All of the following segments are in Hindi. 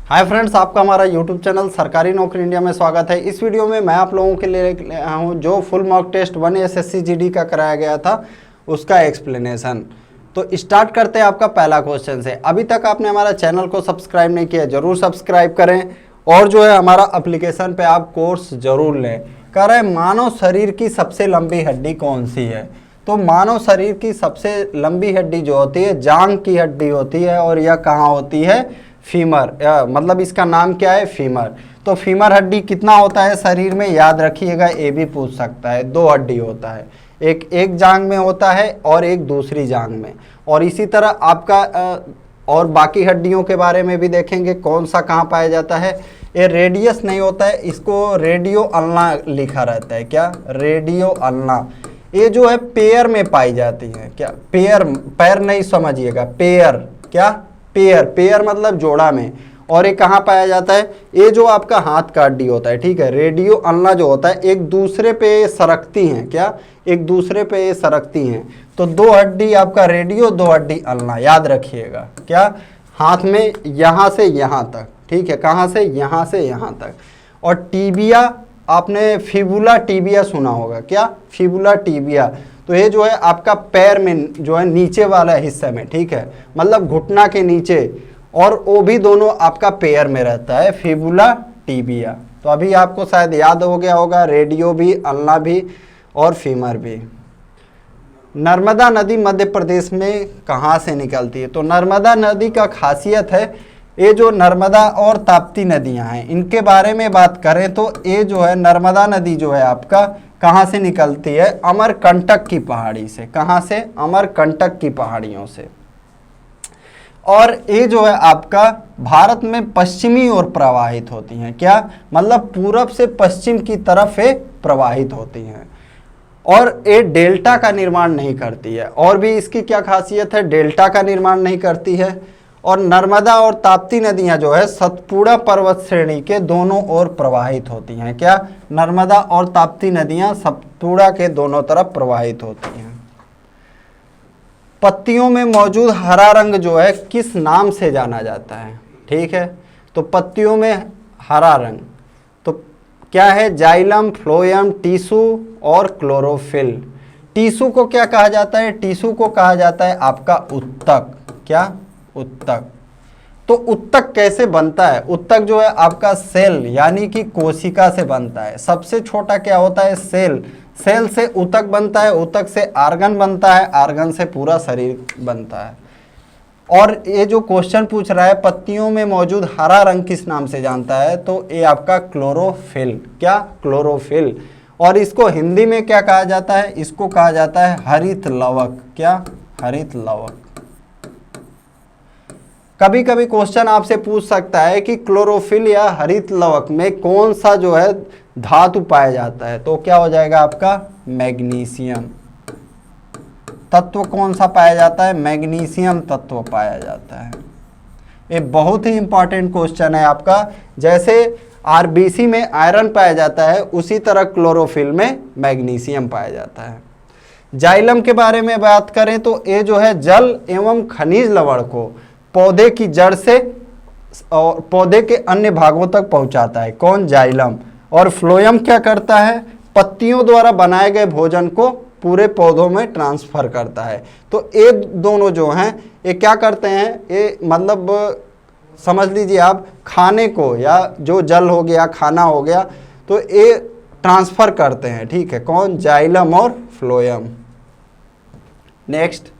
हाय फ्रेंड्स, आपका हमारा यूट्यूब चैनल सरकारी नौकरी इंडिया में स्वागत है। इस वीडियो में मैं आप लोगों के लिए आया हूँ जो full mock test 1 SSC GD का कराया गया था उसका एक्सप्लेनेशन। तो स्टार्ट करते हैं आपका पहला क्वेश्चन से। अभी तक आपने हमारा चैनल को सब्सक्राइब नहीं किया, जरूर सब्सक्राइब करें और जो है हमारा एप्लीकेशन पे आप कोर्स जरूर लें। कह रहे हैं मानव शरीर की सबसे लंबी हड्डी कौन सी है? तो मानव शरीर की सबसे लंबी हड्डी जो होती है जांघ की हड्डी होती है और यह कहाँ होती है? फीमर, मतलब इसका नाम क्या है? फीमर। तो फीमर हड्डी कितना होता है शरीर में? याद रखिएगा, ये भी पूछ सकता है। 2 हड्डी होता है, एक जांघ में होता है और एक दूसरी जांघ में। और इसी तरह आपका और बाकी हड्डियों के बारे में भी देखेंगे कौन सा कहाँ पाया जाता है। ये रेडियस नहीं होता है, इसको रेडियो अल्ना लिखा रहता है। क्या? Radio ulna. ये जो है पेयर में पाई जाती है। क्या? पैर नहीं समझिएगा, पेयर। क्या? पेयर मतलब जोड़ा में। और ये कहाँ पाया जाता है? ये जो आपका हाथ का हड्डी होता है, ठीक है, रेडियो अल्ना जो होता है, एक दूसरे पे सरकती हैं। क्या? एक दूसरे पे ये सरकती हैं। तो 2 हड्डी आपका रेडियो, 2 हड्डी अल्ना, याद रखिएगा। क्या? हाथ में यहाँ से यहाँ तक, ठीक है, कहाँ से? यहाँ से यहाँ तक। और टीबिया, आपने फिबुला टीबिया सुना होगा। क्या? Fibula tibia. तो ये जो है आपका पैर में जो है नीचे वाला हिस्से में, ठीक है, मतलब घुटना के नीचे, और वो भी दोनों आपका पैर में रहता है, फिबुला टीबिया। तो अभी आपको शायद याद हो गया होगा, रेडियो भी, अल्ना भी और फीमर भी। नर्मदा नदी मध्य प्रदेश में कहाँ से निकलती है? तो नर्मदा नदी का खासियत है, ये जो नर्मदा और ताप्ती नदियां हैं इनके बारे में बात करें तो ये जो है नर्मदा नदी जो है आपका कहाँ से निकलती है? अमरकंटक की पहाड़ी से। कहाँ से? अमरकंटक की पहाड़ियों से। और ये जो है आपका भारत में पश्चिमी ओर प्रवाहित होती हैं। क्या? मतलब पूरब से पश्चिम की तरफ ये प्रवाहित होती हैं और ये डेल्टा का निर्माण नहीं करती है। और भी इसकी क्या खासियत है? डेल्टा का निर्माण नहीं करती है। और नर्मदा और ताप्ती नदियां जो है सतपुड़ा पर्वत श्रेणी के दोनों ओर प्रवाहित होती हैं। क्या? नर्मदा और ताप्ती नदियां सतपुड़ा के दोनों तरफ प्रवाहित होती हैं। पत्तियों में मौजूद हरा रंग जो है किस नाम से जाना जाता है? ठीक है, तो पत्तियों में हरा रंग तो क्या है? जाइलम, फ्लोएम, टिश्यू और क्लोरोफिल। टिश्यू को क्या कहा जाता है? टिश्यू को कहा जाता है आपका उत्तक। क्या? उत्तक। तो उत्तक कैसे बनता है? उत्तक जो है आपका सेल यानी कि कोशिका से बनता है। सबसे छोटा क्या होता है? सेल। सेल से उत्तक बनता है, उत्तक से आर्गन बनता है, आर्गन से पूरा शरीर बनता है। और ये जो क्वेश्चन पूछ रहा है पत्तियों में मौजूद हरा रंग किस नाम से जानता है, तो ये आपका क्लोरोफिल। क्या? क्लोरोफिल। और इसको हिंदी में क्या कहा जाता है? इसको कहा जाता है हरित लवक। क्या? हरित लवक। कभी कभी क्वेश्चन आपसे पूछ सकता है कि क्लोरोफिल या हरित लवक में कौन सा जो है धातु पाया जाता है, तो क्या हो जाएगा आपका? मैग्नीशियम। तत्व कौन सा पाया जाता है? मैग्नीशियम तत्व पाया जाता है। ये बहुत ही इंपॉर्टेंट क्वेश्चन है आपका। जैसे आरबीसी में आयरन पाया जाता है उसी तरह क्लोरोफिल में मैग्नीशियम पाया जाता है। जाइलम के बारे में बात करें तो ये जो है जल एवं खनिज लवण को पौधे की जड़ से और पौधे के अन्य भागों तक पहुंचाता है। कौन? जाइलम। और फ्लोएम क्या करता है? पत्तियों द्वारा बनाए गए भोजन को पूरे पौधों में ट्रांसफर करता है। तो ये दोनों जो हैं ये क्या करते हैं? ये मतलब समझ लीजिए आप खाने को, या जो जल हो गया, खाना हो गया, तो ये ट्रांसफर करते हैं। ठीक है, कौन? जाइलम और फ्लोएम। नेक्स्ट,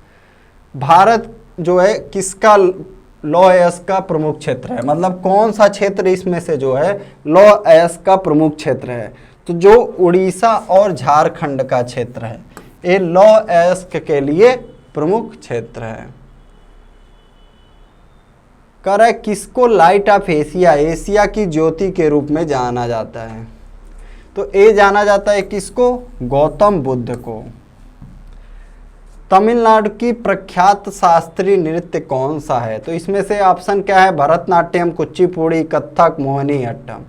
भारत जो है किसका लौह अयस्क का प्रमुख क्षेत्र है? मतलब कौन सा क्षेत्र इसमें से जो है लौह अयस्क का प्रमुख क्षेत्र है? तो जो उड़ीसा और झारखंड का क्षेत्र है ये लौह अयस्क के लिए प्रमुख क्षेत्र है। कह रहा है किसको लाइट ऑफ एशिया, एशिया की ज्योति के रूप में जाना जाता है? तो ये जाना जाता है किसको? गौतम बुद्ध को। तमिलनाडु की प्रख्यात शास्त्रीय नृत्य कौन सा है? तो इसमें से ऑप्शन क्या है? भरतनाट्यम, कुचिपुड़ी, कथक, मोहिनीअट्टम।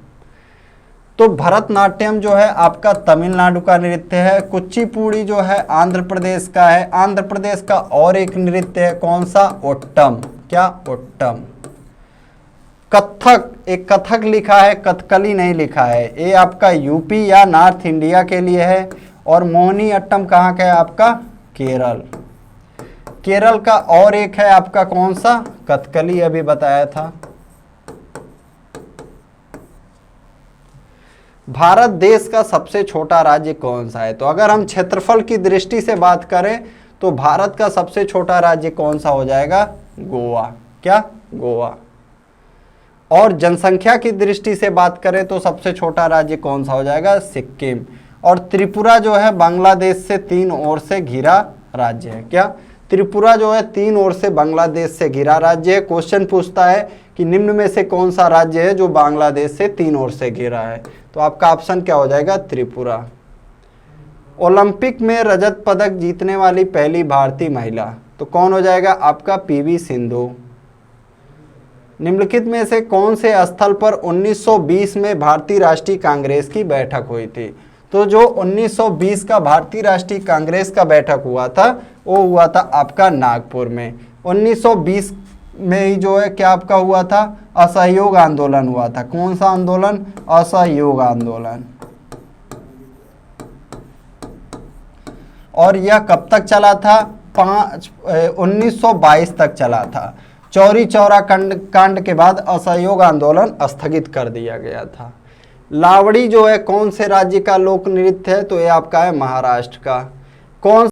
तो भरतनाट्यम जो है आपका तमिलनाडु का नृत्य है। कुचिपुड़ी जो है आंध्र प्रदेश का है। आंध्र प्रदेश का और एक नृत्य है, कौन सा? ओट्टम। क्या? ओट्टम। कथक, एक कथक लिखा है, कथकली नहीं लिखा है। ये आपका यूपी या नॉर्थ इंडिया के लिए है। और मोहिनी अट्टम कहाँ का है आपका? केरल। केरल का। और एक है आपका कौन सा? कथकली, अभी बताया था। भारत देश का सबसे छोटा राज्य कौन सा है? तो अगर हम क्षेत्रफल की दृष्टि से बात करें तो भारत का सबसे छोटा राज्य कौन सा हो जाएगा? गोवा। क्या? गोवा। और जनसंख्या की दृष्टि से बात करें तो सबसे छोटा राज्य कौन सा हो जाएगा? सिक्किम। और त्रिपुरा जो है बांग्लादेश से 3 ओर से घिरा राज्य है। क्या? त्रिपुरा जो है 3 ओर से बांग्लादेश से घिरा राज्य है। क्वेश्चन पूछता है कि निम्न में से कौन सा राज्य है जो बांग्लादेश से 3 ओर से घिरा है? तो आपका ऑप्शन क्या हो जाएगा? त्रिपुरा। ओलंपिक में रजत पदक जीतने वाली पहली भारतीय महिला, तो कौन हो जाएगा? आपका पीवी सिंधु। निम्नलिखित में से कौन से स्थल पर 1920 में भारतीय राष्ट्रीय कांग्रेस की बैठक हुई थी? तो जो 1920 का भारतीय राष्ट्रीय कांग्रेस का बैठक हुआ था वो हुआ था आपका नागपुर में। 1920 में ही जो है क्या आपका हुआ था? असहयोग आंदोलन हुआ था। कौन सा आंदोलन? असहयोग आंदोलन। और यह कब तक चला था? 1922 तक चला था। चौरी चौरा कांड के बाद असहयोग आंदोलन स्थगित कर दिया गया था। लावड़ी जो है कौन से राज्य का लोक नृत्य है? तो ये आपका है महाराष्ट्र का। कौन